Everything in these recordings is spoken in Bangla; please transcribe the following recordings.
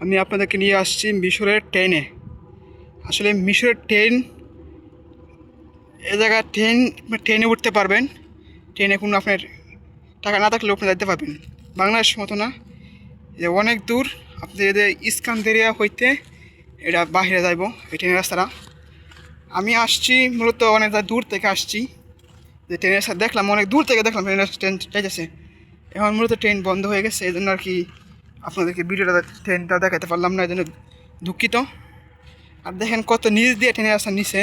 আমি আপনাদেরকে নিয়ে আসছি মিশরের ট্রেনে। আসলে মিশরের ট্রেন, এ জায়গায় ট্রেনে উঠতে পারবেন। ট্রেনে কোনো আপনার টাকা না থাকলেও আপনি যেতে পারবেন। বাংলাদেশ মতো না, যে অনেক দূর। আপনি যদি ইস্কান্দেরিয়া হইতে এটা বাহিরে যাইব এই ট্রেনের রাস্তাটা। আমি আসছি মূলত অনেক দূর থেকে আসছি, যে ট্রেনের রাস্তা দেখলাম, অনেক দূর থেকে দেখলাম ট্রেন যাইতেছে। এখন মূলত ট্রেন বন্ধ হয়ে গেছে, এই জন্য আর কি আপনাদেরকে ট্রেনটা দেখাতে পারলাম না, এই জন্য দুঃখিত। আর দেখেন কত নিচ দিয়ে ট্রেনের রাস্তা নিচে।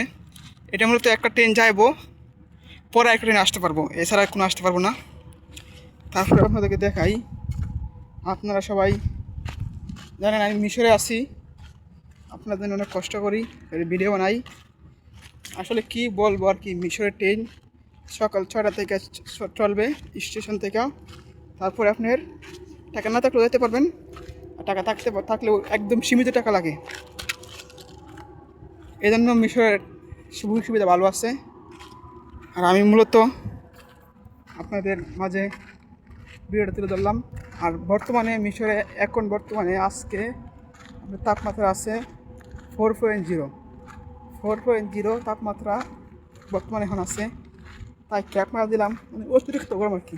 এটা মূলত একটা ট্রেন যাইবো, পরে একটা ট্রেন আসতে পারবো, এছাড়া কোনো আসতে পারবো না। তারপরে আপনাদেরকে দেখাই। আপনারা সবাই জানেন আমি মিশরে আছি, আপনাদের জন্য অনেক কষ্ট করি, ভিডিও বানাই। আসলে কি বলবো আর কি, মিশরের ট্রেন সকাল 6টা থেকে চলবে স্টেশন থেকে। তারপরে আপনার টাকা না থাকলেও যেতে পারবেন, আর টাকা থাকলেও একদম সীমিত টাকা লাগে। এই জন্য মিশরের সুযোগ সুবিধা ভালো আছে। আর আমি মূলত আপনাদের মাঝে ভিডিওটা তুলে ধরলাম। আর বর্তমানে মিশরে বর্তমানে আজকে তাপমাত্রা আছে 4.0 তাপমাত্রা বর্তমানে এখন আছে। তাই ক্যাপ মারা দিলাম, মানে অতিরিক্ত গরম আর কি,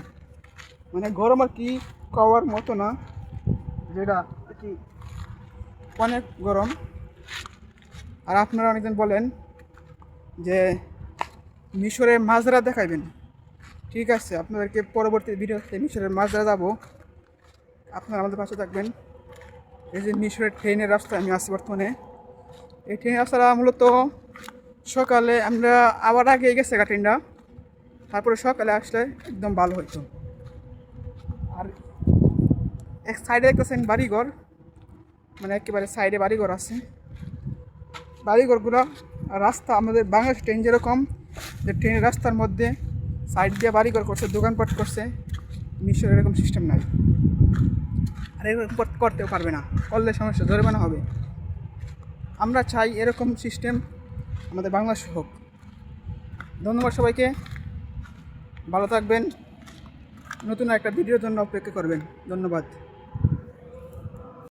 মানে গরম আর কি কওয়ার মতো না, যেটা আর কি অনেক গরম। আর আপনারা অনেকজন বলেন যে মিশরের মাজরা দেখাইবেন, ঠিক আছে, আপনাদেরকে পরবর্তী ভিডিওতে মিশরের মাজরা যাবো, আপনারা আমাদের পাশে থাকবেন। এই যে মিশরের ট্রেনের রাস্তা আমি আছি বর্তমানে। এই ট্রেনের রাস্তাটা মূলত সকালে আমরা আবার আগে গেছে ট্রেনটা, তারপরে সকালে আসলে একদম ভালো হইতো। আর এক সাইডে দেখতেছেন বাড়িঘর, মানে একেবারে সাইডে বাড়িঘর আছে। বাড়িঘরগুলো রাস্তা আমাদের বাংলাদেশ ট্রেন যেরকম, যে ট্রেনের রাস্তার মধ্যে সাইড দিয়ে বাড়িঘর করছে, দোকানপাট করছে, মিশর এরকম সিস্টেম নাই। আর এরকম করতেও পারবে না, করলে সমস্যা, জরিমানা হবে। আমরা চাই এরকম সিস্টেম আমাদের বাংলাদেশ হোক। ধন্যবাদ সবাইকে, ভালো থাকবেন। নতুন একটা ভিডিওর জন্য অপেক্ষা করবেন। ধন্যবাদ।